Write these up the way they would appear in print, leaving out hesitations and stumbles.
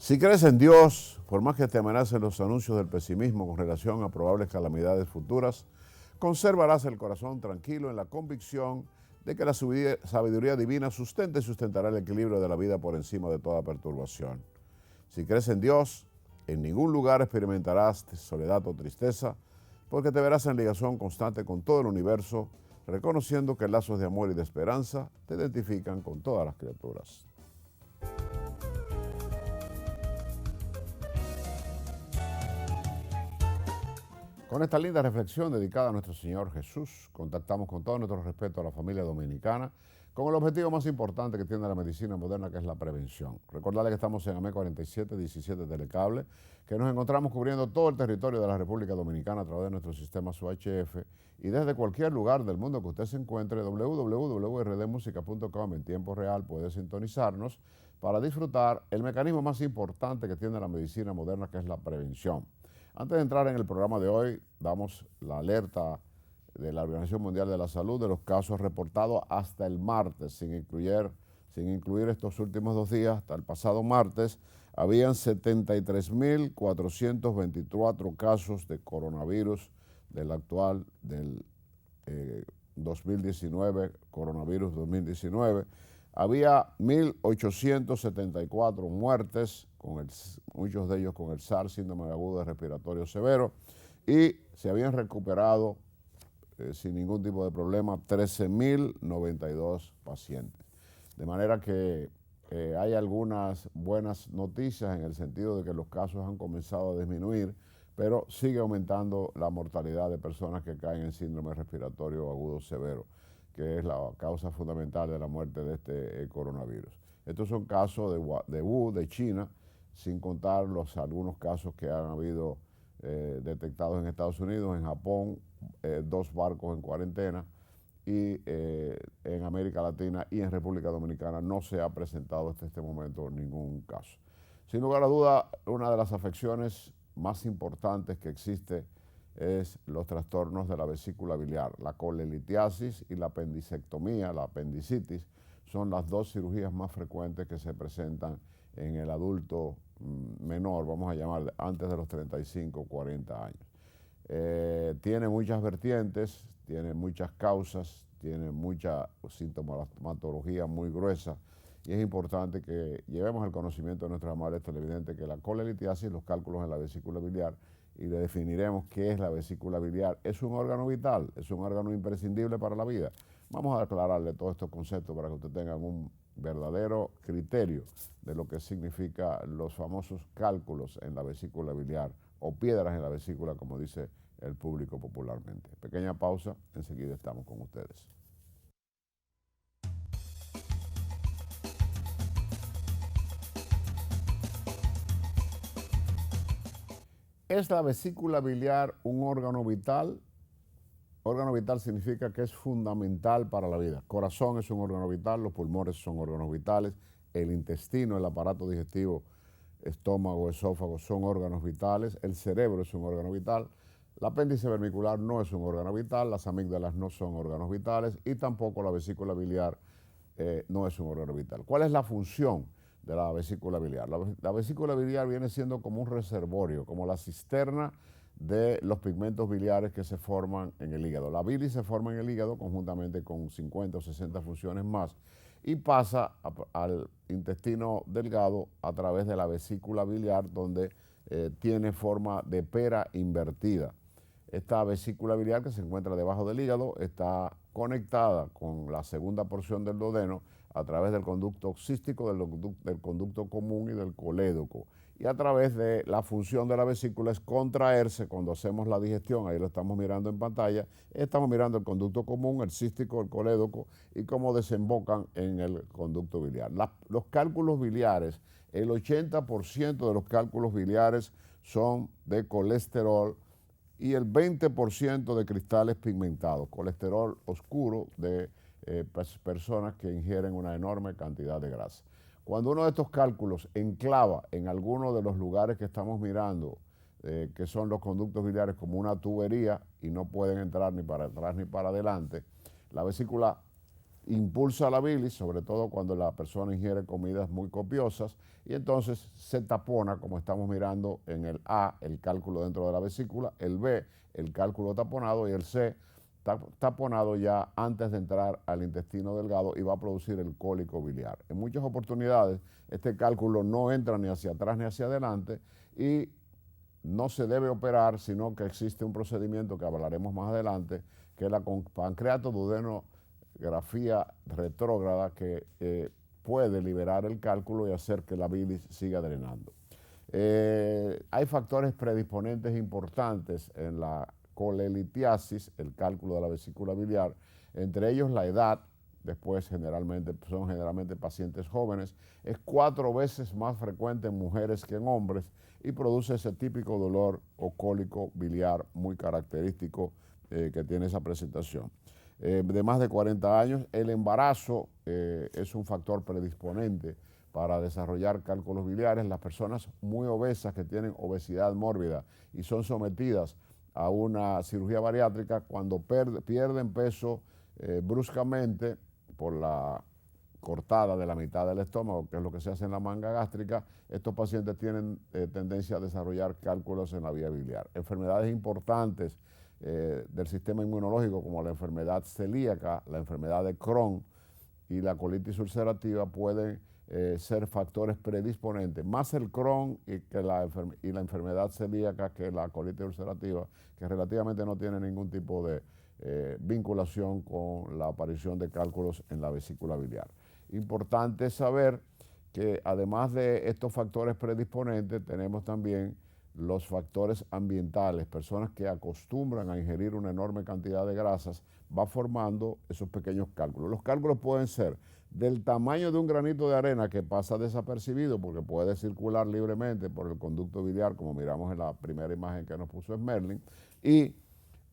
Si crees en Dios, por más que te amenacen los anuncios del pesimismo con relación a probables calamidades futuras, conservarás el corazón tranquilo en la convicción de que la sabiduría divina sustenta y sustentará el equilibrio de la vida por encima de toda perturbación. Si crees en Dios, en ningún lugar experimentarás soledad o tristeza, porque te verás en ligación constante con todo el universo, reconociendo que lazos de amor y de esperanza te identifican con todas las criaturas. Con esta linda reflexión dedicada a nuestro Señor Jesús, contactamos con todo nuestro respeto a la familia dominicana con el objetivo más importante que tiene la medicina moderna, que es la prevención. Recordarles que estamos en AME 4717 Telecable, que nos encontramos cubriendo todo el territorio de la República Dominicana a través de nuestro sistema UHF y desde cualquier lugar del mundo que usted se encuentre, www.rdmusica.com en tiempo real puede sintonizarnos para disfrutar el mecanismo más importante que tiene la medicina moderna, que es la prevención. Antes de entrar en el programa de hoy, damos la alerta de la Organización Mundial de la Salud de los casos reportados hasta el martes, sin incluir estos últimos 2 días. Hasta el pasado martes habían 73.424 casos de coronavirus del 2019, coronavirus 2019. Había 1.874 muertes, muchos de ellos con el SARS, síndrome agudo de respiratorio severo, y se habían recuperado sin ningún tipo de problema 13.092 pacientes. De manera que hay algunas buenas noticias en el sentido de que los casos han comenzado a disminuir, pero sigue aumentando la mortalidad de personas que caen en síndrome respiratorio agudo severo, que es la causa fundamental de la muerte de este coronavirus. Estos son casos de Wuhan, de China, sin contar algunos casos que han habido detectados en Estados Unidos, en Japón, 2 barcos en cuarentena, y en América Latina y en República Dominicana no se ha presentado hasta este momento ningún caso. Sin lugar a duda, una de las afecciones más importantes que existe es los trastornos de la vesícula biliar. La colelitiasis y la apendicectomía, la apendicitis, son las 2 cirugías más frecuentes que se presentan en el adulto menor, vamos a llamar, antes de los 35 o 40 años. Tiene muchas vertientes, tiene muchas causas, tiene mucha sintomatología muy gruesa, y es importante que llevemos al conocimiento de nuestros amables televidentes que la colelitiasis, los cálculos en la vesícula biliar, y le definiremos qué es la vesícula biliar. Es un órgano vital, es un órgano imprescindible para la vida. Vamos a aclararle todos estos conceptos para que ustedes tengan un verdadero criterio de lo que significan los famosos cálculos en la vesícula biliar o piedras en la vesícula, como dice el público popularmente. Pequeña pausa, enseguida estamos con ustedes. ¿Es la vesícula biliar un órgano vital? Órgano vital significa que es fundamental para la vida. Corazón es un órgano vital, los pulmones son órganos vitales, el intestino, el aparato digestivo, estómago, esófago son órganos vitales, el cerebro es un órgano vital, el apéndice vermicular no es un órgano vital, las amígdalas no son órganos vitales y tampoco la vesícula biliar no es un órgano vital. ¿Cuál es la función de la vesícula biliar? La vesícula biliar viene siendo como un reservorio, como la cisterna de los pigmentos biliares que se forman en el hígado. La bilis se forma en el hígado conjuntamente con 50 o 60 funciones más y pasa al intestino delgado a través de la vesícula biliar, donde tiene forma de pera invertida. Esta vesícula biliar, que se encuentra debajo del hígado, está conectada con la segunda porción del duodeno a través del conducto oxístico, del conducto común y del colédoco. Y a través de la función de la vesícula es contraerse cuando hacemos la digestión. Ahí lo estamos mirando en pantalla. Estamos mirando el conducto común, el cístico, el colédoco y cómo desembocan en el conducto biliar. Los cálculos biliares, el 80% de los cálculos biliares son de colesterol y el 20% de cristales pigmentados, colesterol oscuro de personas que ingieren una enorme cantidad de grasa. Cuando uno de estos cálculos enclava en alguno de los lugares que estamos mirando, que son los conductos biliares, como una tubería y no pueden entrar ni para atrás ni para adelante, la vesícula impulsa la bilis, sobre todo cuando la persona ingiere comidas muy copiosas, y entonces se tapona, como estamos mirando en el A, el cálculo dentro de la vesícula, el B, el cálculo taponado, y el C, taponado ya antes de entrar al intestino delgado, y va a producir el cólico biliar. En muchas oportunidades este cálculo no entra ni hacia atrás ni hacia adelante y no se debe operar, sino que existe un procedimiento que hablaremos más adelante, que es la pancreatoduodenografía retrógrada, que puede liberar el cálculo y hacer que la bilis siga drenando. Hay factores predisponentes importantes en la colelitiasis, el cálculo de la vesícula biliar, entre ellos la edad. Después son generalmente pacientes jóvenes, es 4 veces más frecuente en mujeres que en hombres y produce ese típico dolor o cólico biliar muy característico que tiene esa presentación. De más de 40 años, el embarazo es un factor predisponente para desarrollar cálculos biliares. Las personas muy obesas que tienen obesidad mórbida y son sometidas a una cirugía bariátrica, cuando pierden peso bruscamente por la cortada de la mitad del estómago, que es lo que se hace en la manga gástrica, estos pacientes tienen tendencia a desarrollar cálculos en la vía biliar. Enfermedades importantes del sistema inmunológico, como la enfermedad celíaca, la enfermedad de Crohn y la colitis ulcerativa, pueden ser factores predisponentes, más el Crohn y la enfermedad celíaca que la colitis ulcerativa, que relativamente no tiene ningún tipo de vinculación con la aparición de cálculos en la vesícula biliar. Importante saber que además de estos factores predisponentes, tenemos también los factores ambientales. Personas que acostumbran a ingerir una enorme cantidad de grasas va formando esos pequeños cálculos. Los cálculos pueden ser del tamaño de un granito de arena que pasa desapercibido porque puede circular libremente por el conducto biliar, como miramos en la primera imagen que nos puso Smerling,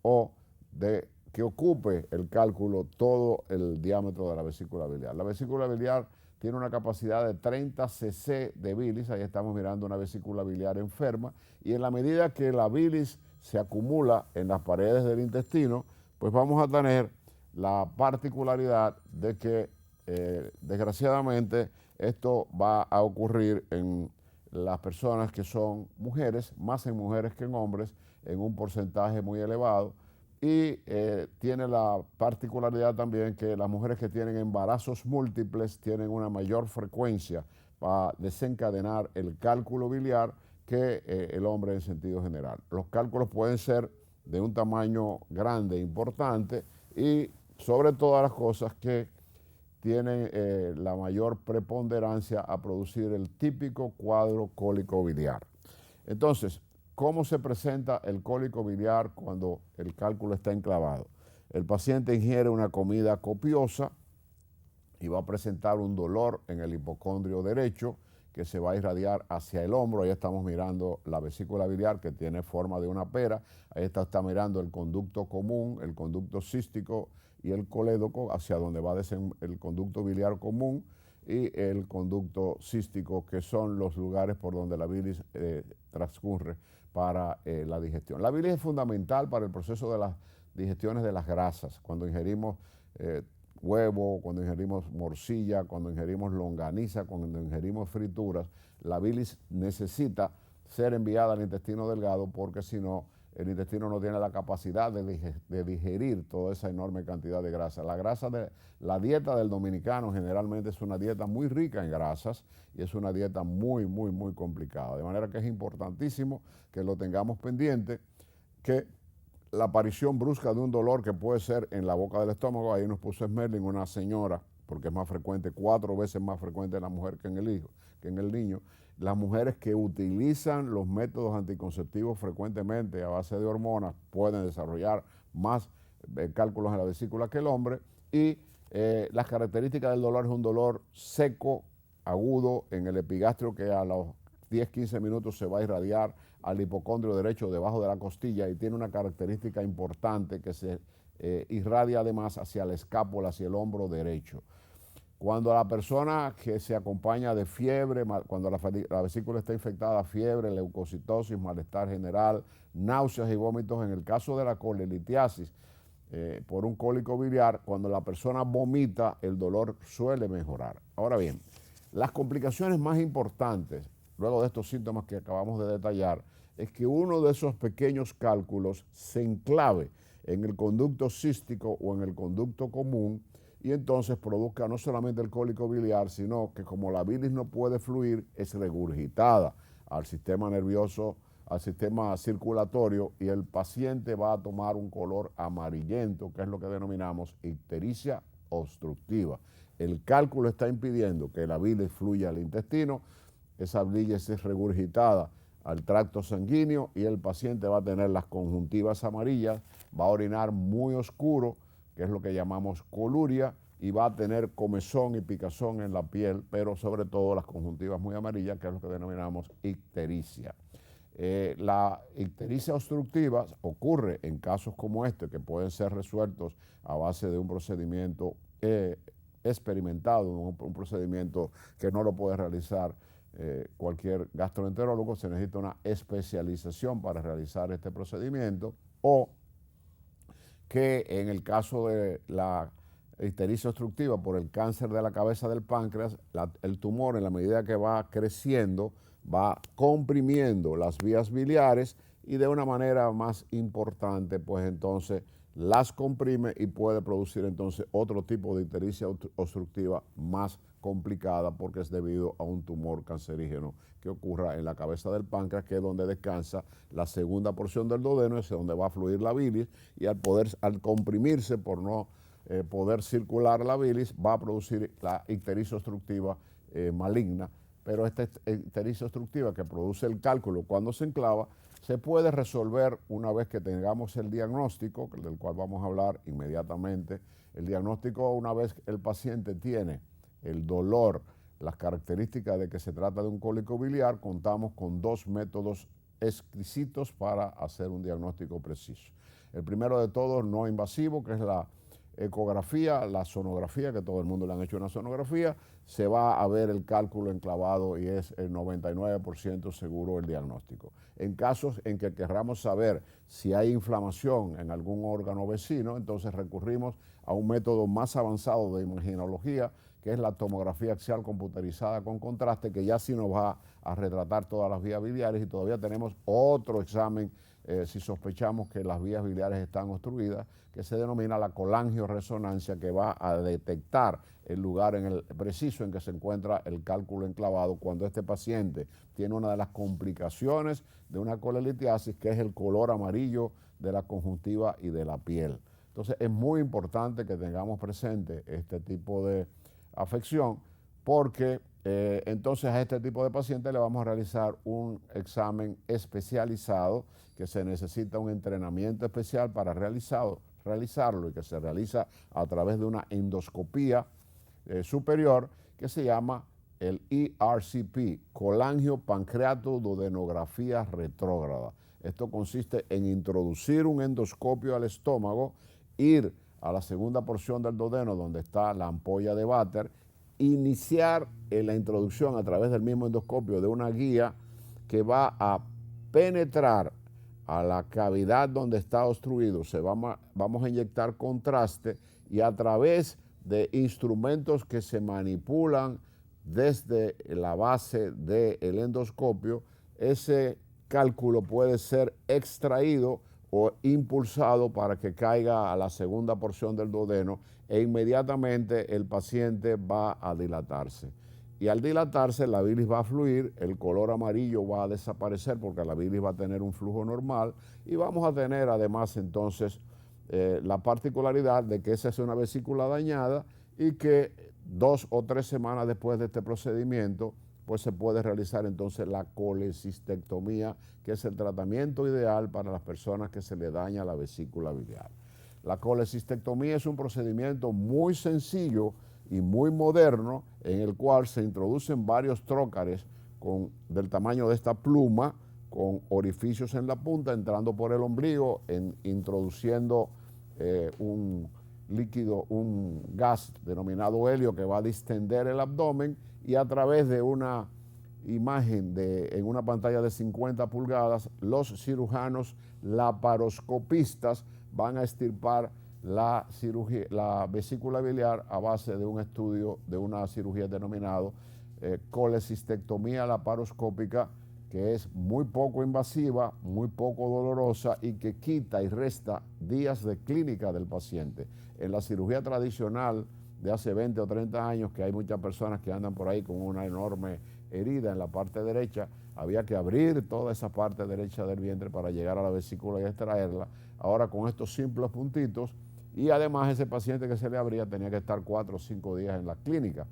o de que ocupe el cálculo todo el diámetro de la vesícula biliar. La vesícula biliar tiene una capacidad de 30 cc de bilis, ahí estamos mirando una vesícula biliar enferma, y en la medida que la bilis se acumula en las paredes del intestino, pues vamos a tener la particularidad de que desgraciadamente esto va a ocurrir en las personas que son mujeres, más en mujeres que en hombres, en un porcentaje muy elevado, y tiene la particularidad también que las mujeres que tienen embarazos múltiples tienen una mayor frecuencia para desencadenar el cálculo biliar que el hombre en sentido general. Los cálculos pueden ser de un tamaño grande, importante, y sobre todas las cosas que tienen la mayor preponderancia a producir el típico cuadro cólico biliar. Entonces, ¿cómo se presenta el cólico biliar cuando el cálculo está enclavado? El paciente ingiere una comida copiosa y va a presentar un dolor en el hipocondrio derecho que se va a irradiar hacia el hombro. Ahí estamos mirando la vesícula biliar, que tiene forma de una pera. Ahí está mirando el conducto común, el conducto cístico y el colédoco, hacia donde va el conducto biliar común y el conducto cístico, que son los lugares por donde la bilis transcurre para la digestión. La bilis es fundamental para el proceso de las digestiones de las grasas. Cuando ingerimos huevo, cuando ingerimos morcilla, cuando ingerimos longaniza, cuando ingerimos frituras, la bilis necesita ser enviada al intestino delgado, porque si no, el intestino no tiene la capacidad de digerir toda esa enorme cantidad de grasa. La dieta del dominicano generalmente es una dieta muy rica en grasas y es una dieta muy, muy, muy complicada. De manera que es importantísimo que lo tengamos pendiente, que la aparición brusca de un dolor que puede ser en la boca del estómago, ahí nos puso Smerling una señora, porque es más frecuente, 4 veces más frecuente en la mujer que en el niño. Las mujeres que utilizan los métodos anticonceptivos frecuentemente a base de hormonas pueden desarrollar más cálculos en la vesícula que el hombre, y las características del dolor es un dolor seco, agudo en el epigastrio, que a los 10-15 minutos se va a irradiar al hipocondrio derecho debajo de la costilla, y tiene una característica importante que se irradia además hacia la escápula, hacia el hombro derecho. Cuando la persona que se acompaña de fiebre, cuando la vesícula está infectada, fiebre, leucocitosis, malestar general, náuseas y vómitos, en el caso de la colelitiasis, por un cólico biliar, cuando la persona vomita, el dolor suele mejorar. Ahora bien, las complicaciones más importantes, luego de estos síntomas que acabamos de detallar, es que uno de esos pequeños cálculos se enclave en el conducto cístico o en el conducto común y entonces produzca no solamente el cólico biliar, sino que como la bilis no puede fluir, es regurgitada al sistema nervioso, al sistema circulatorio, y el paciente va a tomar un color amarillento, que es lo que denominamos ictericia obstructiva. El cálculo está impidiendo que la bilis fluya al intestino, esa bilis es regurgitada al tracto sanguíneo y el paciente va a tener las conjuntivas amarillas, va a orinar muy oscuro, que es lo que llamamos coluria, y va a tener comezón y picazón en la piel, pero sobre todo las conjuntivas muy amarillas, que es lo que denominamos ictericia. La ictericia obstructiva ocurre en casos como este, que pueden ser resueltos a base de un procedimiento experimentado, un procedimiento que no lo puede realizar cualquier gastroenterólogo. Se necesita una especialización para realizar este procedimiento, o que en el caso de la ictericia obstructiva por el cáncer de la cabeza del páncreas, el tumor, en la medida que va creciendo, va comprimiendo las vías biliares y de una manera más importante, pues entonces las comprime y puede producir entonces otro tipo de ictericia obstructiva más complicada, porque es debido a un tumor cancerígeno que ocurra en la cabeza del páncreas, que es donde descansa la segunda porción del duodeno, es donde va a fluir la bilis, y al comprimirse por no poder circular la bilis, va a producir la ictericia obstructiva maligna. Pero esta ictericia obstructiva que produce el cálculo cuando se enclava, se puede resolver una vez que tengamos el diagnóstico, del cual vamos a hablar inmediatamente. El diagnóstico, una vez el paciente tiene el dolor, las características de que se trata de un cólico biliar, contamos con dos métodos exquisitos para hacer un diagnóstico preciso. El primero de todos, no invasivo, que es la ecografía, la sonografía, que todo el mundo le han hecho una sonografía, se va a ver el cálculo enclavado y es el 99% seguro el diagnóstico. En casos en que querramos saber si hay inflamación en algún órgano vecino, entonces recurrimos a un método más avanzado de imagenología, que es la tomografía axial computerizada con contraste, que ya sí nos va a retratar todas las vías biliares, y todavía tenemos otro examen si sospechamos que las vías biliares están obstruidas, que se denomina la colangioresonancia, que va a detectar el lugar preciso en que se encuentra el cálculo enclavado cuando este paciente tiene una de las complicaciones de una colelitiasis, que es el color amarillo de la conjuntiva y de la piel. Entonces es muy importante que tengamos presente este tipo de afección, porque entonces a este tipo de pacientes le vamos a realizar un examen especializado, que se necesita un entrenamiento especial para realizarlo, y que se realiza a través de una endoscopía superior, que se llama el ERCP, colangiopancreatoduodenografía retrógrada. Esto consiste en introducir un endoscopio al estómago, ir a la segunda porción del duodeno donde está la ampolla de váter, iniciar la introducción a través del mismo endoscopio de una guía que va a penetrar a la cavidad donde está obstruido. Vamos a inyectar contraste, y a través de instrumentos que se manipulan desde la base del endoscopio, ese cálculo puede ser extraído o impulsado para que caiga a la segunda porción del duodeno, e inmediatamente el paciente va a dilatarse. Y al dilatarse, la bilis va a fluir, el color amarillo va a desaparecer porque la bilis va a tener un flujo normal, y vamos a tener además entonces la particularidad de que esa es una vesícula dañada, y que 2 o 3 semanas después de este procedimiento, pues se puede realizar entonces la colecistectomía, que es el tratamiento ideal para las personas que se le daña la vesícula biliar. La colecistectomía es un procedimiento muy sencillo y muy moderno, en el cual se introducen varios trócares del tamaño de esta pluma, con orificios en la punta, entrando por el ombligo, introduciendo un líquido, un gas denominado helio, que va a distender el abdomen, y a través de una imagen en una pantalla de 50 pulgadas, los cirujanos laparoscopistas van a extirpar la cirugía, la vesícula biliar a base de un estudio de una cirugía denominado colecistectomía laparoscópica, que es muy poco invasiva, muy poco dolorosa y que quita y resta días de clínica del paciente. En la cirugía tradicional de hace 20 o 30 años, que hay muchas personas que andan por ahí con una enorme herida en la parte derecha, había que abrir toda esa parte derecha del vientre para llegar a la vesícula y extraerla. Ahora con estos simples puntitos, y además ese paciente que se le abría tenía que estar 4 o 5 días en la clínica.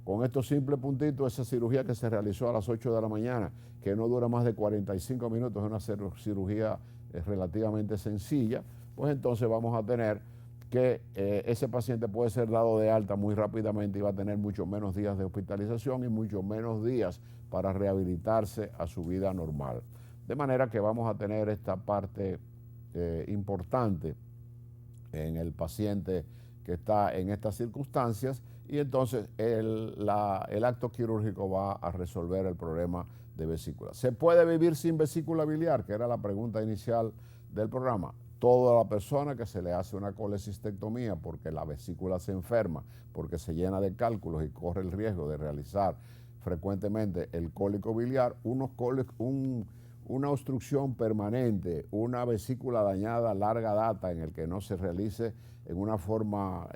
Con estos simples puntitos, esa cirugía que se realizó a las 8 de la mañana, que no dura más de 45 minutos, es una cirugía relativamente sencilla, pues entonces vamos a tener que ese paciente puede ser dado de alta muy rápidamente y va a tener mucho menos días de hospitalización y mucho menos días para rehabilitarse a su vida normal. De manera que vamos a tener esta parte importante en el paciente que está en estas circunstancias, y entonces el acto quirúrgico va a resolver el problema de vesícula. ¿Se puede vivir sin vesícula biliar? Que era la pregunta inicial del programa. Toda la persona que se le hace una colecistectomía porque la vesícula se enferma, porque se llena de cálculos y corre el riesgo de realizar frecuentemente el cólico biliar, una obstrucción permanente, una vesícula dañada a larga data en el que no se realice en una forma,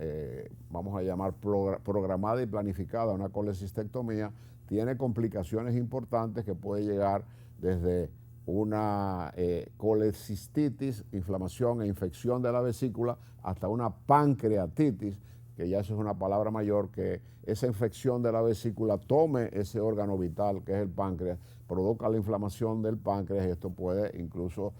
vamos a llamar, programada y planificada una colecistectomía, tiene complicaciones importantes que puede llegar desde una colecistitis, inflamación e infección de la vesícula, hasta una pancreatitis, que ya eso es una palabra mayor, que esa infección de la vesícula tome ese órgano vital que es el páncreas, provoca la inflamación del páncreas, y esto puede incluso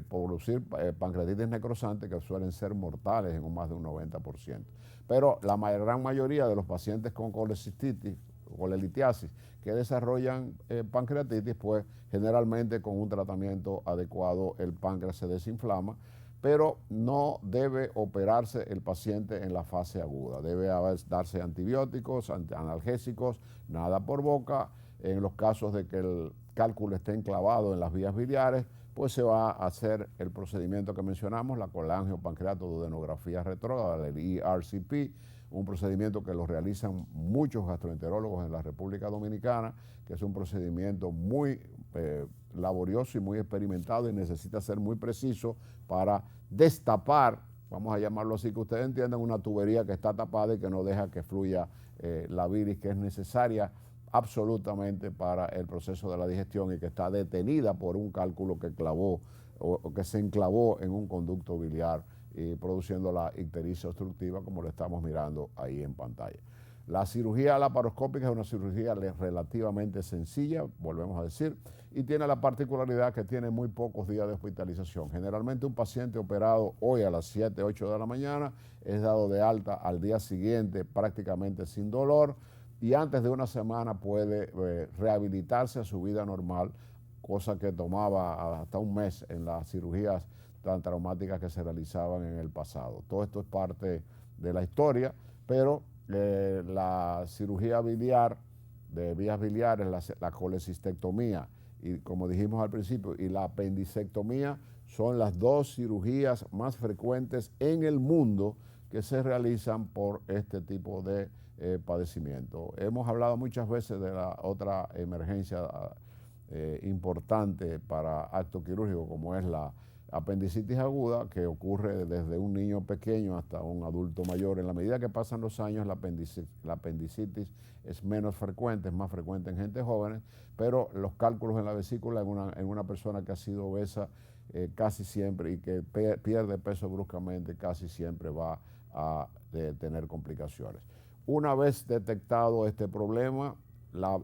producir pancreatitis necrosante, que suelen ser mortales en un más de un 90%. Pero la gran mayoría de los pacientes con colecistitis, colelitiasis, que desarrollan pancreatitis, pues generalmente con un tratamiento adecuado el páncreas se desinflama, pero no debe operarse el paciente en la fase aguda. Debe darse antibióticos, analgésicos, nada por boca. En los casos de que el cálculo esté enclavado en las vías biliares, pues se va a hacer el procedimiento que mencionamos, la colangiopancreatoduodenografía retrógrada, el ERCP, un procedimiento que lo realizan muchos gastroenterólogos en la República Dominicana, que es un procedimiento muy laborioso y muy experimentado y necesita ser muy preciso para destapar, vamos a llamarlo así, que ustedes entiendan, una tubería que está tapada y que no deja que fluya la bilis, que es necesaria absolutamente para el proceso de la digestión y que está detenida por un cálculo que clavó o que se enclavó en un conducto biliar y produciendo la ictericia obstructiva, como lo estamos mirando ahí en pantalla. La cirugía laparoscópica es una cirugía relativamente sencilla, volvemos a decir, y tiene la particularidad que tiene muy pocos días de hospitalización. Generalmente un paciente operado hoy a las 7, 8 de la mañana es dado de alta al día siguiente prácticamente sin dolor, y antes de una semana puede rehabilitarse a su vida normal, cosa que tomaba hasta un mes en las cirugías tan traumáticas que se realizaban en el pasado. Todo esto es parte de la historia, pero la cirugía biliar, de vías biliares, la colecistectomía y, como dijimos al principio, y la apendicectomía son las dos cirugías más frecuentes en el mundo que se realizan por este tipo de padecimiento. Hemos hablado muchas veces de la otra emergencia importante para acto quirúrgico, como es la apendicitis aguda, que ocurre desde un niño pequeño hasta un adulto mayor. En la medida que pasan los años, la apendicitis es menos frecuente, es más frecuente en gente joven, pero los cálculos en la vesícula en una persona que ha sido obesa casi siempre y que pierde peso bruscamente, casi siempre va a tener complicaciones. Una vez detectado este problema,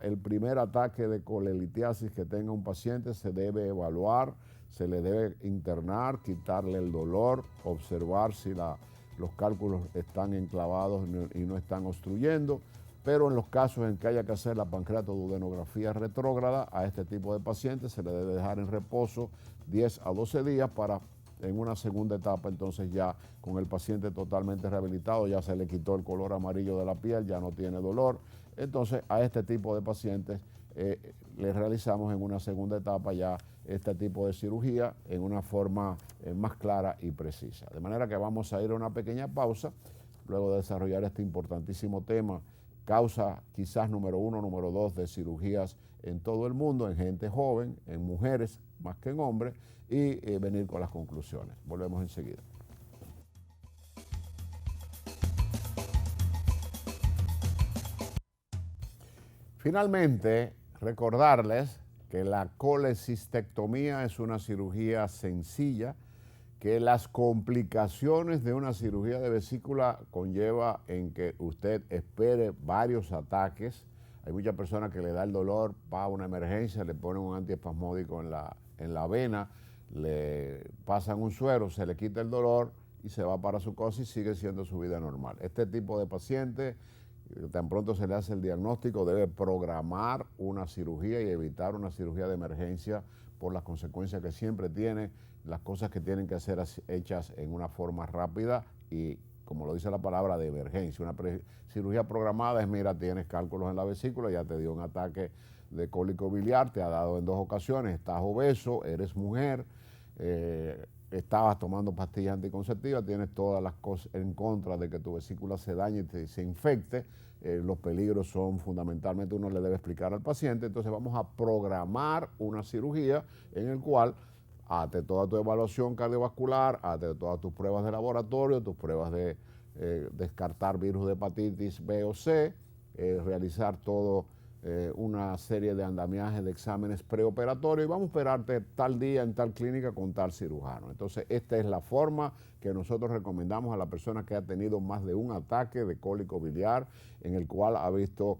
el primer ataque de colelitiasis que tenga un paciente se debe evaluar, se le debe internar, quitarle el dolor, observar si los cálculos están enclavados y no están obstruyendo, pero en los casos en que haya que hacer la pancreatoduodenografía retrógrada, a este tipo de pacientes se le debe dejar en reposo 10 a 12 días para, en una segunda etapa, entonces ya con el paciente totalmente rehabilitado, ya se le quitó el color amarillo de la piel, ya no tiene dolor. Entonces a este tipo de pacientes le realizamos en una segunda etapa ya este tipo de cirugía en una forma más clara y precisa. De manera que vamos a ir a una pequeña pausa, luego de desarrollar este importantísimo tema, causa quizás número 1, número 2 de cirugías en todo el mundo, en gente joven, en mujeres más que en hombres, y venir con las conclusiones. Volvemos enseguida. Finalmente, recordarles que la colecistectomía es una cirugía sencilla, que las complicaciones de una cirugía de vesícula conlleva en que usted espere varios ataques. Hay muchas personas que le da el dolor, va a una emergencia, le ponen un antiespasmódico en la vena, le pasan un suero, se le quita el dolor y se va para su casa y sigue siendo su vida normal. Este tipo de paciente, tan pronto se le hace el diagnóstico, debe programar una cirugía y evitar una cirugía de emergencia por las consecuencias que siempre tiene, las cosas que tienen que ser hechas en una forma rápida y, como lo dice la palabra, de emergencia. Una cirugía programada es, mira, tienes cálculos en la vesícula, ya te dio un ataque de cólico biliar, te ha dado en 2 ocasiones, estás obeso, eres mujer, estabas tomando pastillas anticonceptivas, tienes todas las cosas en contra de que tu vesícula se dañe y se infecte. Los peligros son fundamentalmente, uno le debe explicar al paciente. Entonces vamos a programar una cirugía en el cual hazte toda tu evaluación cardiovascular, hazte todas tus pruebas de laboratorio, tus pruebas de descartar virus de hepatitis B o C, realizar todo una serie de andamiajes de exámenes preoperatorios y vamos a operarte tal día en tal clínica con tal cirujano. Entonces, esta es la forma que nosotros recomendamos a la persona que ha tenido más de un ataque de cólico biliar, en el cual ha visto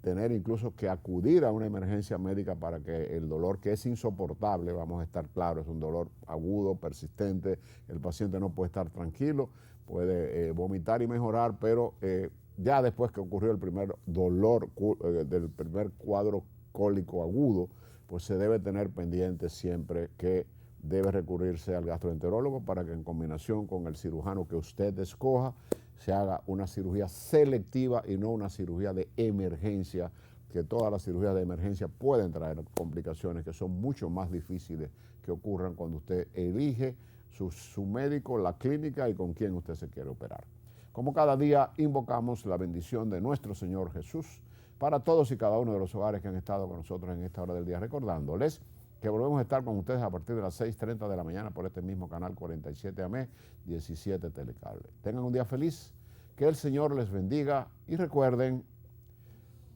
tener incluso que acudir a una emergencia médica para que el dolor, que es insoportable, vamos a estar claros, es un dolor agudo, persistente, el paciente no puede estar tranquilo, puede vomitar y mejorar, pero ya después que ocurrió el primer dolor del primer cuadro cólico agudo, pues se debe tener pendiente siempre que debe recurrirse al gastroenterólogo para que en combinación con el cirujano que usted escoja se haga una cirugía selectiva y no una cirugía de emergencia, que todas las cirugías de emergencia pueden traer complicaciones que son mucho más difíciles que ocurran cuando usted elige su médico, la clínica y con quién usted se quiere operar. Como cada día, invocamos la bendición de nuestro Señor Jesús para todos y cada uno de los hogares que han estado con nosotros en esta hora del día, recordándoles que volvemos a estar con ustedes a partir de las 6:30 de la mañana por este mismo canal 47 AM, 17 Telecable. Tengan un día feliz, que el Señor les bendiga y recuerden,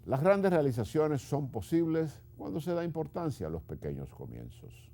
las grandes realizaciones son posibles cuando se da importancia a los pequeños comienzos.